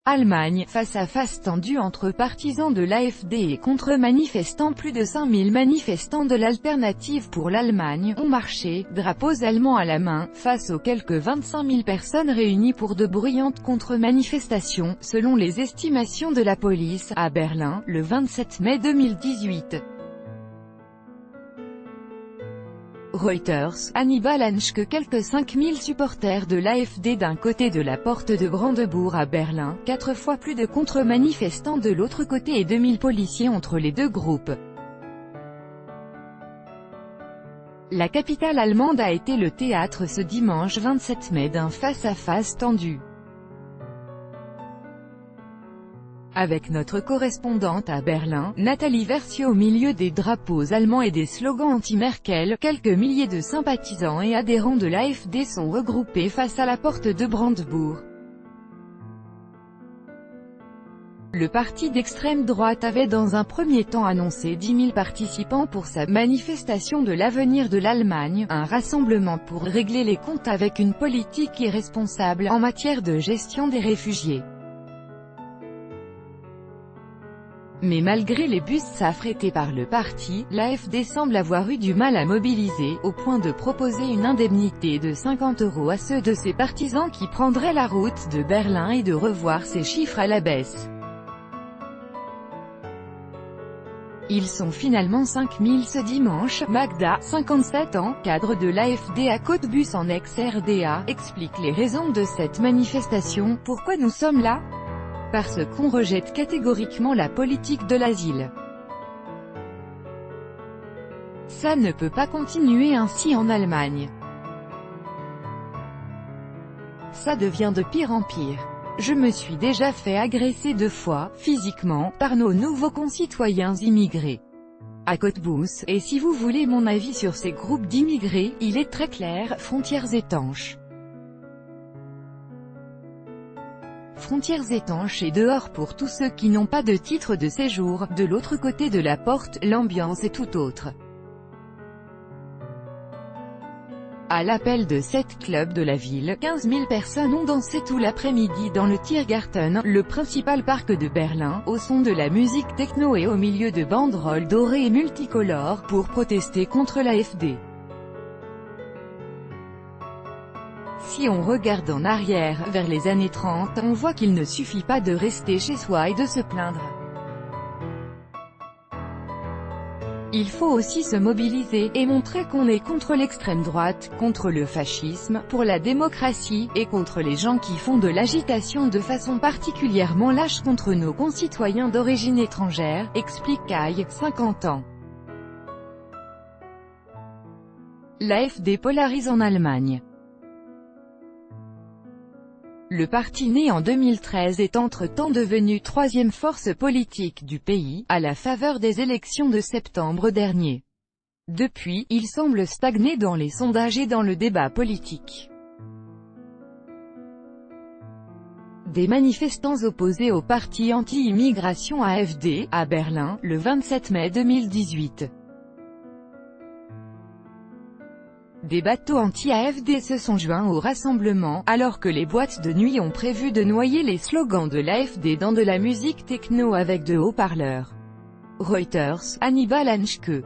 Allemagne, face à face tendu entre partisans de l'AfD et contre-manifestants. Plus de 5000 manifestants de l'Alternative pour l'Allemagne ont marché, drapeaux allemands à la main, face aux quelques 25 000 personnes réunies pour de bruyantes contre-manifestations, selon les estimations de la police, à Berlin, le 27 mai 2018. Reuters, Hannibal Hanschke. Quelques 5000 supporters de l'AfD d'un côté de la porte de Brandebourg à Berlin, 4 fois plus de contre-manifestants de l'autre côté et 2000 policiers entre les deux groupes. La capitale allemande a été le théâtre ce dimanche 27 mai d'un face-à-face tendu. Avec notre correspondante à Berlin, Nathalie Versio. Au milieu des drapeaux allemands et des slogans anti-Merkel, quelques milliers de sympathisants et adhérents de l'AfD sont regroupés face à la porte de Brandebourg. Le parti d'extrême droite avait dans un premier temps annoncé 10 000 participants pour sa manifestation de l'avenir de l'Allemagne, un rassemblement pour régler les comptes avec une politique irresponsable en matière de gestion des réfugiés. Mais malgré les bus affrétés par le parti, l'AfD semble avoir eu du mal à mobiliser, au point de proposer une indemnité de 50 € à ceux de ses partisans qui prendraient la route de Berlin et de revoir ces chiffres à la baisse. Ils sont finalement 5000 ce dimanche. Magda, 57 ans, cadre de l'AfD à Cottbus en ex-RDA, explique les raisons de cette manifestation. Pourquoi nous sommes là ? Parce qu'on rejette catégoriquement la politique de l'asile. Ça ne peut pas continuer ainsi en Allemagne. Ça devient de pire en pire. Je me suis déjà fait agresser 2 fois, physiquement, par nos nouveaux concitoyens immigrés à Cottbus, et si vous voulez mon avis sur ces groupes d'immigrés, il est très clair, frontières étanches. Frontières étanches et dehors pour tous ceux qui n'ont pas de titre de séjour. De l'autre côté de la porte, l'ambiance est tout autre. À l'appel de 7 clubs de la ville, 15 000 personnes ont dansé tout l'après-midi dans le Tiergarten, le principal parc de Berlin, au son de la musique techno et au milieu de banderoles dorées et multicolores, pour protester contre l'AfD. Si on regarde en arrière, vers les années 30, on voit qu'il ne suffit pas de rester chez soi et de se plaindre. Il faut aussi se mobiliser, et montrer qu'on est contre l'extrême droite, contre le fascisme, pour la démocratie, et contre les gens qui font de l'agitation de façon particulièrement lâche contre nos concitoyens d'origine étrangère, explique Kai, 50 ans. L'AfD polarise en Allemagne. Le parti né en 2013 est entre-temps devenu 3e force politique du pays, à la faveur des élections de septembre dernier. Depuis, il semble stagner dans les sondages et dans le débat politique. Des manifestants opposés au parti anti-immigration AfD, à Berlin, le 27 mai 2018. Des bateaux anti-AfD se sont joints au rassemblement, alors que les boîtes de nuit ont prévu de noyer les slogans de l'AfD dans de la musique techno avec de haut-parleurs. Reuters, Hannibal Hanschke.